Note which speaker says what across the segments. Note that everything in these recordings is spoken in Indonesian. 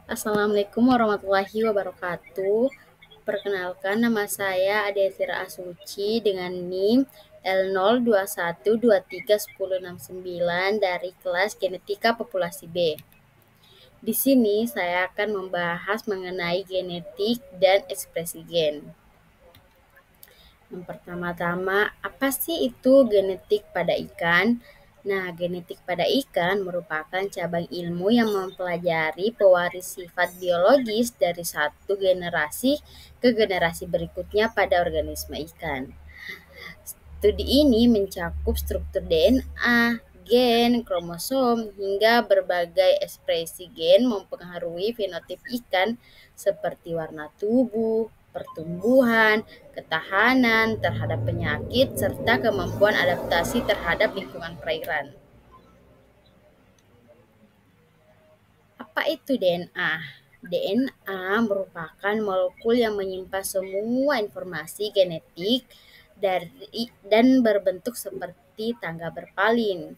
Speaker 1: Assalamualaikum warahmatullahi wabarakatuh. Perkenalkan, nama saya Adesira Asuci dengan NIM L0212311069 dari kelas Genetika Populasi B. Di sini saya akan membahas mengenai genetik dan ekspresi gen. Yang pertama-tama, apa sih itu genetik pada ikan? Nah, genetik pada ikan merupakan cabang ilmu yang mempelajari pewaris sifat biologis dari satu generasi ke generasi berikutnya pada organisme ikan. Studi ini mencakup struktur DNA, gen, kromosom, hingga berbagai ekspresi gen mempengaruhi fenotip ikan seperti warna tubuh, pertumbuhan, ketahanan terhadap penyakit, serta kemampuan adaptasi terhadap lingkungan perairan. Apa itu DNA? DNA merupakan molekul yang menyimpan semua informasi genetik dan berbentuk seperti tangga berpaling.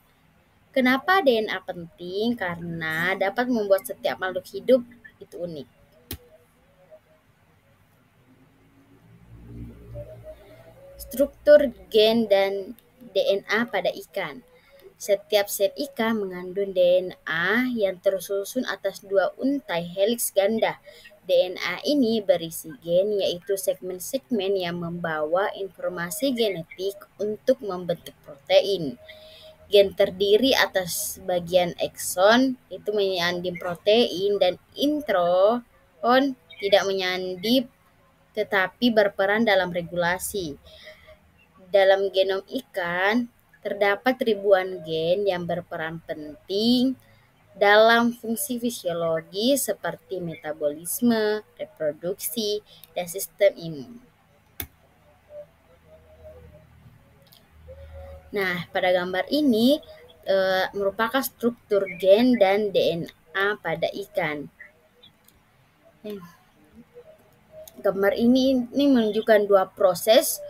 Speaker 1: Kenapa DNA penting? Karena dapat membuat setiap makhluk hidup itu unik. Struktur gen dan DNA pada ikan. Setiap sel ikan mengandung DNA yang tersusun atas dua untai heliks ganda. DNA ini berisi gen, yaitu segmen-segmen yang membawa informasi genetik untuk membentuk protein. Gen terdiri atas bagian ekson, itu menyanding protein, dan intron tidak menyanding tetapi berperan dalam regulasi. Dalam genom ikan, terdapat ribuan gen yang berperan penting dalam fungsi fisiologi seperti metabolisme, reproduksi, dan sistem imun. Nah, pada gambar ini merupakan struktur gen dan DNA pada ikan. Gambar ini menunjukkan eh, dua proses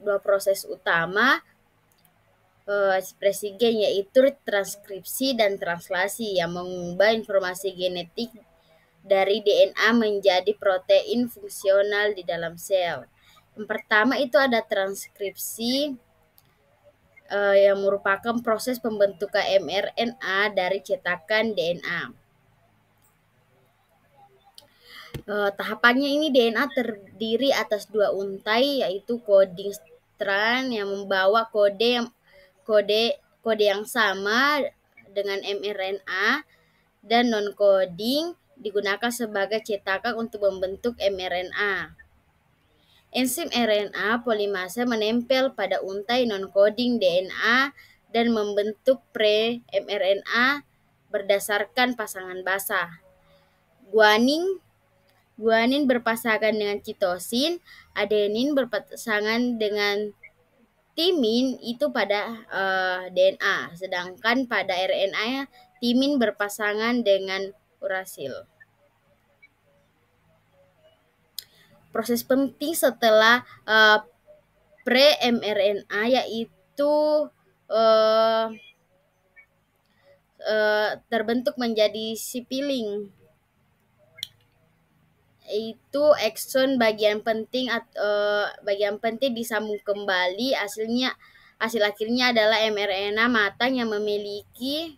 Speaker 1: dua proses utama ekspresi gen, yaitu transkripsi dan translasi yang mengubah informasi genetik dari DNA menjadi protein fungsional di dalam sel. Yang pertama itu ada transkripsi yang merupakan proses pembentukan mRNA dari cetakan DNA. Tahapannya ini DNA terdiri atas dua untai, yaitu coding strand yang membawa kode kode yang sama dengan mRNA, dan non-coding digunakan sebagai cetakan untuk membentuk mRNA. Enzim RNA polimase menempel pada untai non-coding DNA dan membentuk pre-mRNA berdasarkan pasangan basah. Guanin Guanin berpasangan dengan citosin, adenin berpasangan dengan timin itu pada DNA, sedangkan pada RNA timin berpasangan dengan urasil. Proses penting setelah pre-mRNA yaitu uh, terbentuk menjadi sipiling. Itu ekson bagian penting disambung kembali, hasil akhirnya adalah mRNA matang yang memiliki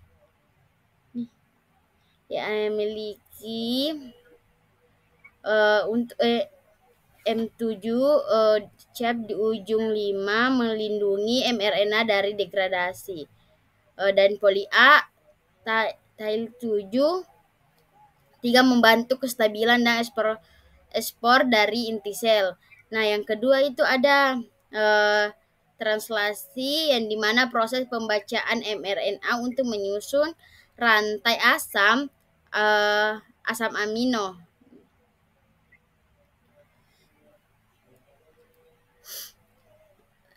Speaker 1: untuk M7 cap di ujung 5 melindungi mRNA dari degradasi. Dan poli A tail 7 3 membantu kestabilan dan ekspor dari inti sel. Nah, yang kedua itu ada translasi, yang dimana proses pembacaan mRNA untuk menyusun rantai asam amino.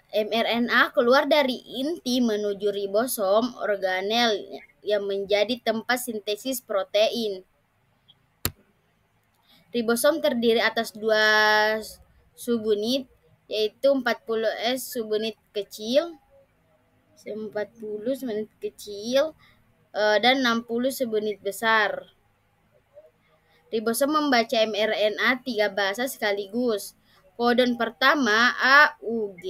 Speaker 1: mRNA keluar dari inti menuju ribosom organel yang menjadi tempat sintesis protein. Ribosom terdiri atas dua subunit, yaitu 40S subunit kecil dan 60 seunit besar. Ribosom membaca mRNA 3 bahasa sekaligus. Kodon pertama AUG,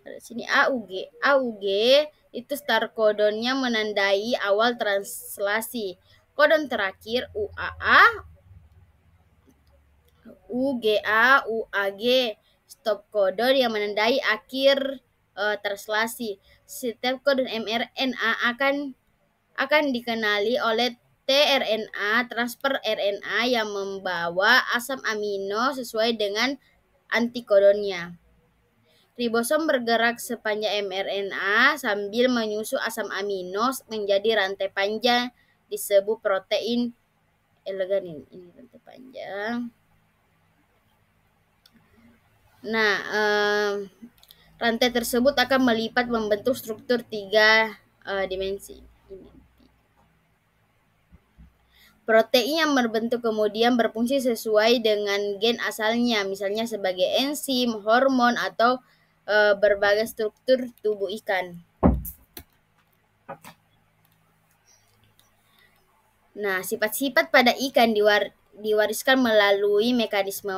Speaker 1: ada sini AUG itu start kodonnya menandai awal translasi. Kodon terakhir UAA, UGA, UAG stop kodon yang menandai akhir translasi. Setiap kodon mRNA akan dikenali oleh tRNA transfer RNA yang membawa asam amino sesuai dengan antikodonnya. Ribosom bergerak sepanjang mRNA sambil menyusun asam amino menjadi rantai panjang disebut protein elegan. Ini rantai panjang. Nah, rantai tersebut akan melipat membentuk struktur 3 dimensi. Protein yang berbentuk kemudian berfungsi sesuai dengan gen asalnya, misalnya sebagai enzim, hormon, atau berbagai struktur tubuh ikan. Nah, sifat-sifat pada ikan diwariskan melalui mekanisme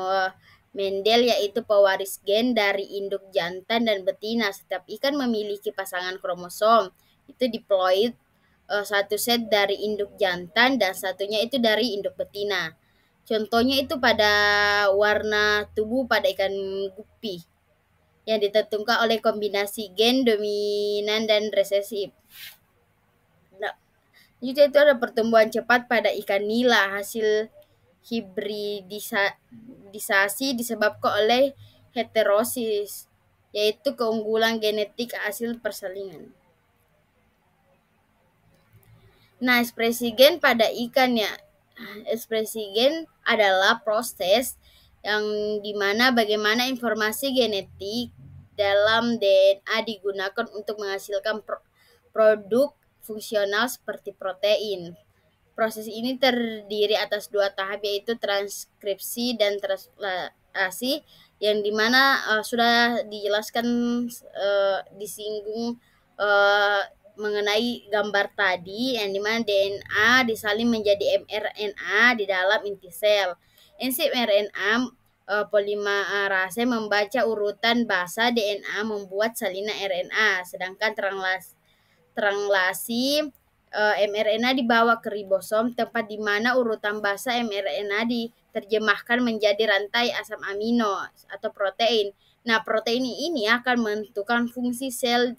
Speaker 1: Mendel, yaitu pewaris gen dari induk jantan dan betina. Setiap ikan memiliki pasangan kromosom, itu diploid, satu set dari induk jantan dan satunya itu dari induk betina. Contohnya itu pada warna tubuh pada ikan guppy yang ditentukan oleh kombinasi gen dominan dan resesif. Nah, juga itu ada pertumbuhan cepat pada ikan nila hasil hibridisasi disebabkan oleh heterosis, yaitu keunggulan genetik hasil persalingan. Nah, ekspresi gen pada ikan ya. Ekspresi gen adalah proses yang dimana bagaimana informasi genetik dalam DNA digunakan untuk menghasilkan produk fungsional seperti protein. Proses ini terdiri atas 2 tahap, yaitu transkripsi dan translasi, yang dimana sudah dijelaskan disinggung mengenai gambar tadi, yang dimana DNA disalin menjadi mRNA di dalam inti sel. Enzim RNA polimerase membaca urutan basa DNA membuat salinan RNA, sedangkan translasi mRNA dibawa ke ribosom, tempat di mana urutan basa mRNA diterjemahkan menjadi rantai asam amino atau protein. Nah, protein ini akan menentukan fungsi sel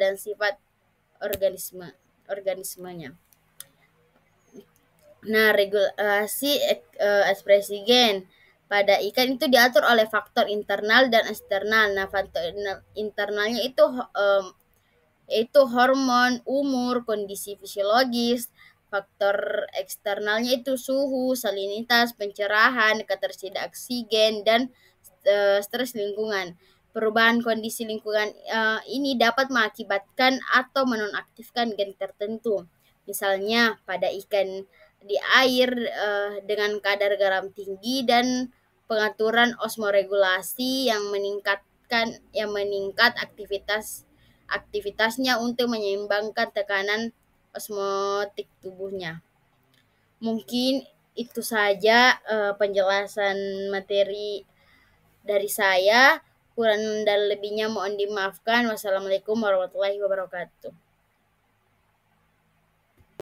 Speaker 1: dan sifat organismenya. Nah, regulasi ekspresi gen pada ikan itu diatur oleh faktor internal dan eksternal. Nah, faktor internalnya itu hormon, umur, kondisi fisiologis. Faktor eksternalnya itu suhu, salinitas, pencerahan, ketersediaan oksigen, dan stres lingkungan. Perubahan kondisi lingkungan ini dapat mengakibatkan atau menonaktifkan gen tertentu. Misalnya pada ikan di air dengan kadar garam tinggi dan pengaturan osmoregulasi yang meningkat aktivitasnya untuk menyeimbangkan tekanan osmotik tubuhnya. Mungkin itu saja penjelasan materi dari saya. Kurang dan lebihnya mohon dimaafkan. Wassalamualaikum warahmatullahi wabarakatuh.